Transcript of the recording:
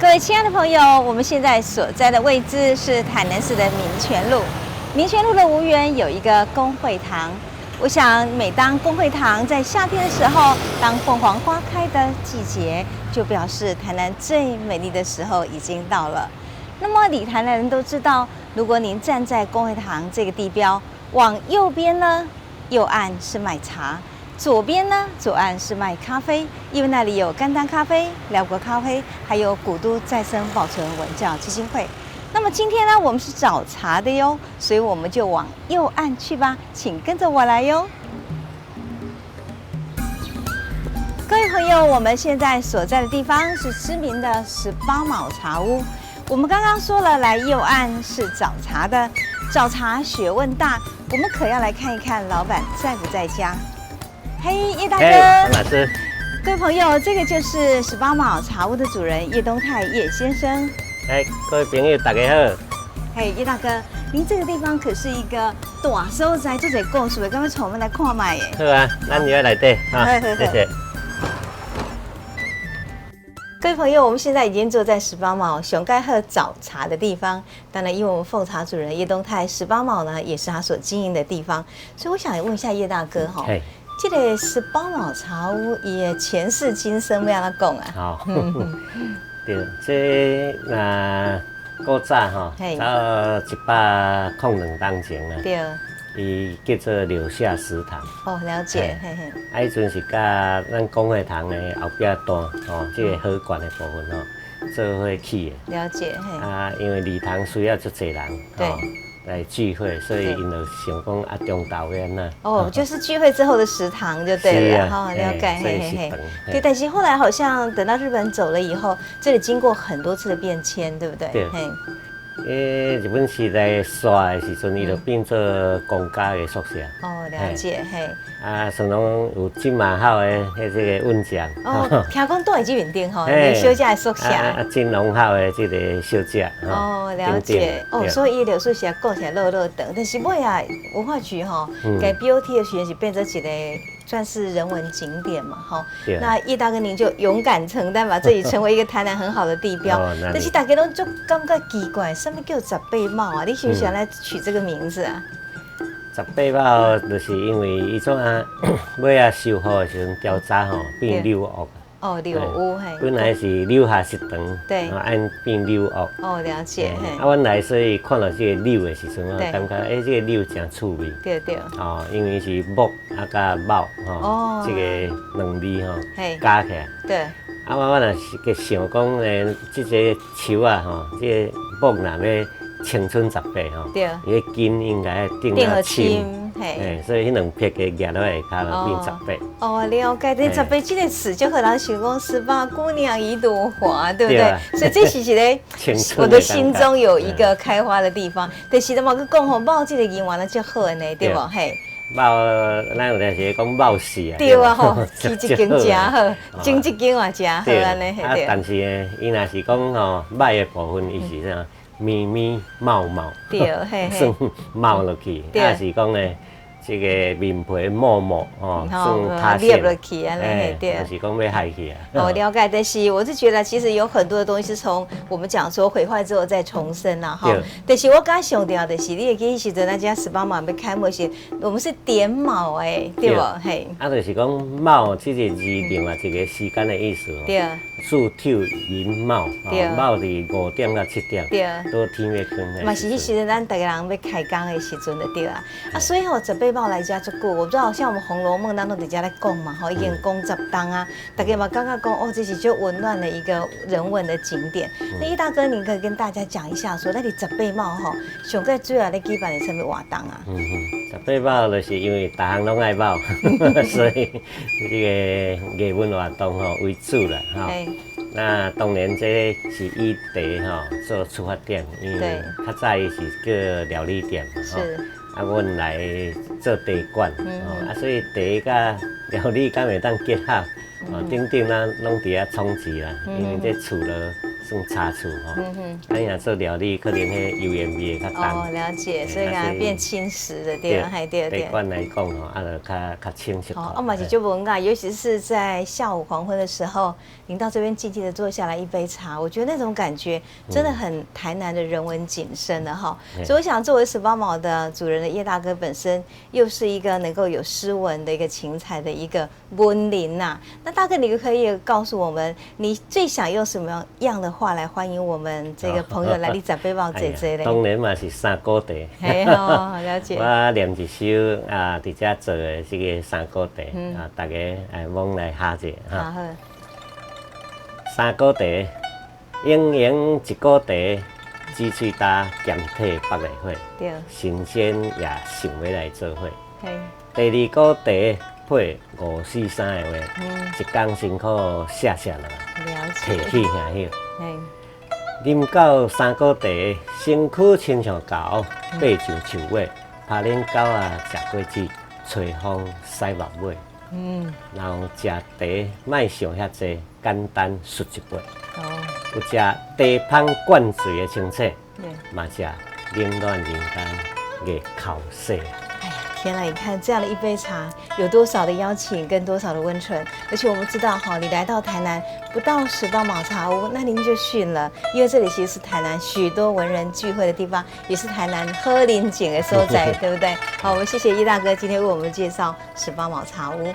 各位亲爱的朋友，我们现在所在的位置是台南市的民权路。民权路的无缘有一个公会堂。我想，每当公会堂在夏天的时候，当凤凰花开的季节，就表示台南最美丽的时候已经到了。那么，理台南人都知道，如果您站在公会堂这个地标，往右边呢，右岸是卖茶。左边呢，左岸是卖咖啡，因为那里有甘丹咖啡、辽国咖啡，还有古都再生保存文教基金会。那么今天呢，我们是找茶的哟，所以我们就往右岸去吧，请跟着我来哟。各位朋友，我们现在所在的地方是知名的18卯茶屋。我们刚刚说了，来右岸是找茶的，找茶学问大，我们可要来看一看老板在不在家。嘿，叶大哥，陈老师，各位朋友，这个就是18卯茶屋的主人叶东泰叶先生。各位朋友大家好。嘿，叶大哥，您这个地方可是一个大所在，做者故事的，刚刚从我们来看卖耶。好啊，咱就要来对啊，谢谢。各位朋友，我们现在已经坐在18卯熊盖鹤早茶的地方。当然，因为我们奉茶主人叶东泰18卯呢，也是他所经营的地方，所以我想问一下叶大哥哈。这个18卯茶屋伊的前世今生要安怎讲啊？好，对，这那古早吼，早102当前啦。对。伊叫做留下食堂。哦，了解，嘿嘿。啊，迄阵是甲咱公会堂的后壁段哦，这个荷馆的部分哦，做伙起的。了解，嘿。啊，因为礼堂需要足侪人，对。来聚会，所以因就想讲啊，中昼边呐。哦，就是聚会之后的食堂就对了，哈，了解，嘿嘿嘿。对，但是后来好像等到日本走了以后，这里经过很多次的变迁，对不对？对。日本时代刷的时阵，伊就变做公家的宿舍。哦，了解，嘿。啊，像讲有金马号的迄这个温泉。哦，听讲都在这边顶吼，小姐的宿舍。啊，金龙号的这个小姐。哦，了解。哦，所以伊留宿舍过起来热热等，但是尾啊，文化局吼，改 BOT 的时间是变成一个算是人文景点嘛，哈。那叶大哥您就勇敢承担，把这里成为一个台南很好的地标。但是大家都就感觉奇怪，什么叫18卯啊？你是不是想来取这个名字啊？18卯就是因为伊种啊，尾啊修好的时阵，雕渣吼变柳屋。哦，柳屋嘿。本来是柳下食堂，对，按变柳屋。哦，了解。啊，阮来所以看到这个柳的时阵，我感觉这个柳真趣味。对对。哦，因为是木啊加卯吼，这个两字吼加起来。对。啊，我若是想讲这个树啊吼，这个木若要青春18吼，对，伊个根应该定了深，嘿，所以迄两撇个夹落下骹就变18。哦，了解。这18这个词就和人想讲18姑娘一朵花，对不对？所以这是一个我的心中有一个开花的地方。但是的嘛，佮讲吼，卯这个英文呢就好呢，对不？嘿。卯，咱有阵时讲卯死啊。对啊吼，起一间真好，种一间也真好安尼，对。但是呢，伊若是讲吼歹的部分，伊是啥？咪咪卯卯，对，嘿嘿，算卯落去，也是讲呢，这个面皮抹抹哦，算塌陷落去安尼，对，就是讲要害去啊。哦，了解。但是我是觉得，其实有很多的东西是从我们讲说毁坏之后再重生啦，哈。但是我刚想到的是，你会记时阵咱家18卯要开幕时，我们是点卯诶，对不？嘿。啊，就是讲卯这个字另外一个时间的意思哦。对。树跳寅卯，卯伫5点到7点，对，都天要光。嘛是迄时阵咱大家人要开工的时阵就对啦。啊，所以吼18卯来遮足久，我不知道像我们《红楼梦》咱都伫遮咧讲嘛，吼已经讲10档啊，大家嘛刚刚讲哦，这是就温暖的一个人文的景点。那叶大哥，你可以跟大家讲一下，说那你18卯吼，上个主要咧举办的什么活动啊？18卯就是因为大行拢爱卯，所以这个艺文活动吼为主啦，哈。那当然，这是以茶做出发点，因为较早是叫料理店嘛，是。啊，阮来做茶馆，啊，所以茶甲料理敢会当结合，顶咱拢伫遐冲刺啦，因为这厝了算差处吼。咱若做料理，可能迄油盐味会较重。哦，了解，所以啊变轻食的对，还对。对惯来讲吼，就较清晰。哦，嘛是就文啊，尤其是在下午黄昏的时候，您到这边静静的坐下来一杯茶，我觉得那种感觉真的很台南的人文景深的哈。所以我想，作为18卯的主人的叶大哥本身又是一个能够有诗文的一个情采的一个温林呐。那大哥，你可以告诉我们，你最想用什么样的话来欢迎我们这个朋友来你十八卯这嘞？当然嘛是三姑茶。嘿哦，了解。我念一首伫遮做的这个三姑茶大家往来哈者哈。好。三姑茶，营营一姑茶，煮喙焦，咸体百里火。对。新鲜也想要来做伙。嘿。第二姑茶配543的话，一工辛苦谢谢啦，提起遐许。啉到三姑茶，身躯亲像猴，爬上树尾，拍恁狗啊食果子，吹风驶木尾。然后食茶莫想遐济，简单述一杯。有食茶香灌醉的清澈，嘛食冷暖人间月口水。天啊，你看这样的一杯茶，有多少的邀请，跟多少的温存。而且我们知道哈，你来到台南不到18卯茶屋，那您就逊了，因为这里其实是台南许多文人聚会的地方，也是台南喝林景的所在，对不对？好，我们谢谢叶大哥今天为我们介绍18卯茶屋。